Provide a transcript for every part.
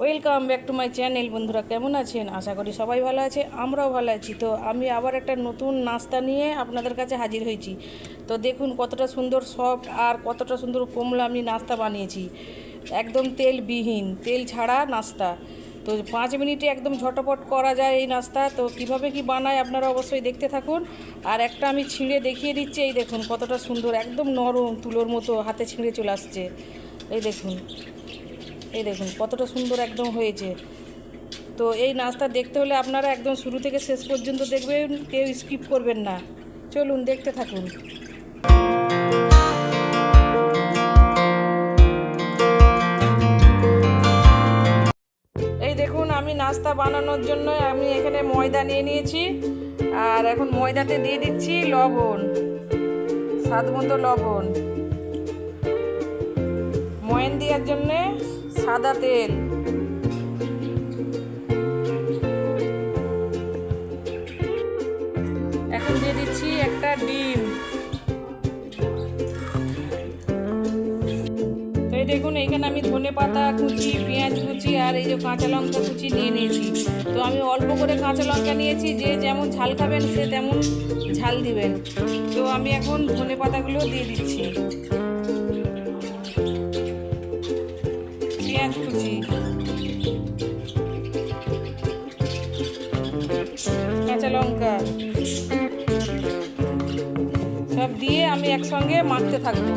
Welcome back to my channel. বন্ধুরা কেমন আছেন? আশা করি সবাই ভালো আছে, আমরাও ভালো আছি। তো আমি আবার একটা নতুন নাস্তা নিয়ে আপনাদের কাছে হাজির হয়েছি। তো দেখুন কতটা সুন্দর সফট আর কতটা সুন্দর কমলা আমি নাস্তা বানিয়েছি। একদম তেলবিহীন, তেল ছাড়া নাস্তা। তো 5 মিনিটে একদম ঝটপট করা যায় এই নাস্তা। তো কিভাবে কি বানায় আপনারা অবশ্যই দেখতে থাকুন। আর একটা আমি ছিঁড়ে দেখিয়ে দিচ্ছি। এই দেখুন কতটা সুন্দর, একদম নরম তুলোর মতো হাতে ছিঁড়ে চলে আসছে। এই দেখুন কতটা সুন্দর একদম হয়েছে। তো এই নাস্তা দেখতে হলে আপনারা একদম শুরু থেকে শেষ পর্যন্ত দেখবেন, কেউ স্কিপ করবেন না। চলুন দেখতে থাকুন। এই দেখুন আমি নাস্তা বানানোর জন্য আমি এখানে ময়দা নিয়ে নিয়েছি। আর এখন ময়দাতে দিয়ে দিচ্ছি লবণ, স্বাদ মতো লবণ, ময়ান দেওয়ার জন্যে সাদা তেল, এখন দিয়ে দিচ্ছি একটা ডিম। তো এই দেখুন এইখানে আমি ধনেপাতা কুচি, পেঁয়াজ কুচি আর এই যে কাঁচা লঙ্কা কুচি নিয়ে নিয়েছি। তো আমি অল্প করে কাঁচা লঙ্কা নিয়েছি, যে যেমন ঝাল খাবেন সে তেমন ঝাল দিবেন। তো আমি এখন ধনেপাতাগুলো দিয়ে দিচ্ছি, পেঁয়াজ কুচি, কাঁচা লঙ্কা সব দিয়ে আমি একসঙ্গে মাখতে থাকবো।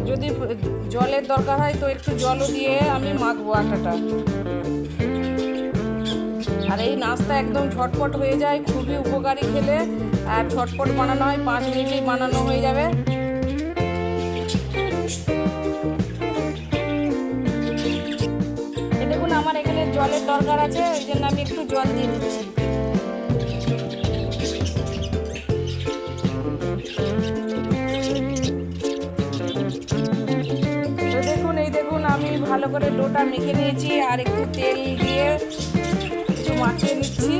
যদি জলের দরকার হয় তো একটু জলও দিয়ে আমি মাখবো আটাটা। আর এই নাস্তা একদম ঝটপট হয়ে যায়, খুবই উপকারী খেলে। আর ঝটপট বানানো হয়, 5 মিনিটেই বানানো হয়ে যাবে। দেখুন আমার এখানে জলের দরকার আছে, ওই জন্য আমি একটু জল দিয়ে দিচ্ছি। তো দেখুন আমি ভালো করে ডোটা মেখে নিয়েছি আর একটু তেল দিয়ে একটু মাখিয়ে নিচ্ছি।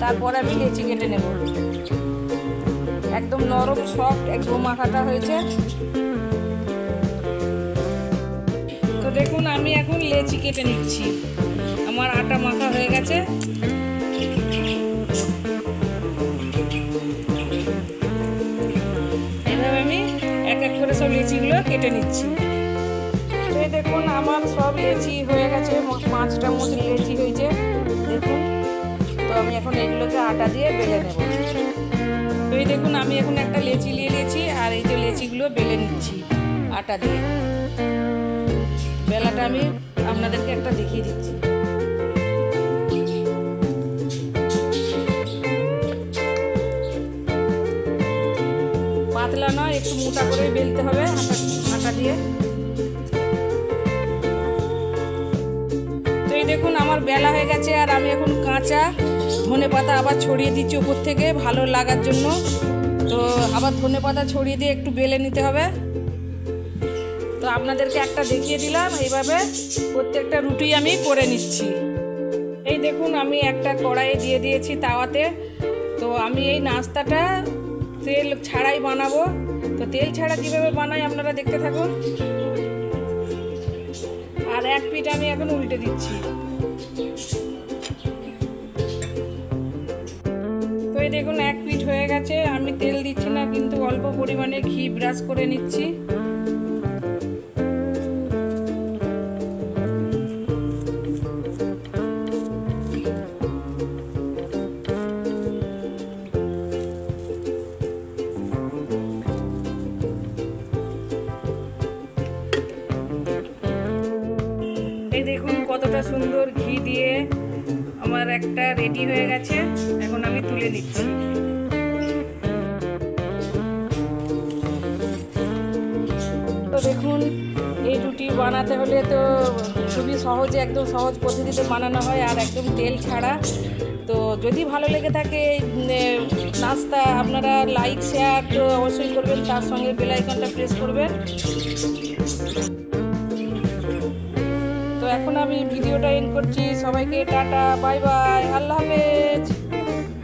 তারপর আমি লেচি কেটে নেব। একদম নরম সফট একদম মাখাটা হয়েছে। তো দেখুন আমি এখন লেচি কেটে নিচ্ছি। আমার আটা মাখা হয়ে গেছে। এইভাবে আমি এক এক করে সব লেচিগুলো কেটে নিচ্ছি। তো দেখুন আমার সব লেচি হয়ে গেছে, 5টা মতো লেচি হয়েছে দেখুন। তো আমি এখন এইগুলোকে আটা দিয়ে বেলে নেব। তো এই দেখুন আমি এখন একটা লেচি নিয়ে নিয়েছি আর এই যে লেচিগুলো বেলে নিচ্ছি আটা দিয়ে। বেলাটা আমি আপনাদেরকে একটা দেখিয়ে দিচ্ছি। পাতলা নয়, একটু মোটা করে বেলতে হবে আটা দিয়ে। তো এই দেখুন আমার বেলা হয়ে গেছে আর আমি এখন কাঁচা ধনেপাতা আবার ছড়িয়ে দিচ্ছি উপর থেকে ভালো লাগার জন্য। তো আবার ধনেপাতা ছড়িয়ে দিয়ে একটু বেলে নিতে হবে। তো আপনাদেরকে একটা দেখিয়ে দিলাম, এইভাবে প্রত্যেকটা রুটি আমি করে নিচ্ছি। এই দেখুন আমি একটা কড়াইয়ে দিয়ে দিয়েছি তাওয়াতে। তো আমি এই নাস্তাটা তেল ছাড়াই বানাবো। তো তেল ছাড়া কীভাবে বানাই আপনারা দেখতে থাকুন। আর এক পিঠ আমি এখন উল্টে দিচ্ছি। তো এই দেখুন এক পিঠ হয়ে গেছে। আমি তেল দিচ্ছি না, কিন্তু অল্প পরিমাণে ঘি ব্রাশ করে নিচ্ছি। এই দেখুন কতটা সুন্দর ঘি দিয়ে আমার একটা রেডি হয়ে গেছে। এখন আমি তুলে নিচ্ছি। তো দেখুন এই রুটি বানাতে হলে তো খুবই সহজে, একদম সহজ পদ্ধতিতে বানানো হয় আর একদম তেল ছাড়া। তো যদি ভালো লেগে থাকে নাস্তা, আপনারা লাইক শেয়ার তো অবশ্যই করবেন, তার সঙ্গে বেল আইকনটা প্রেস করবেন। তো এখন আমি ভিডিওটা এন্ড করছি। সবাইকে টাটা, বাই বাই, আল্লাহ হাফেজ।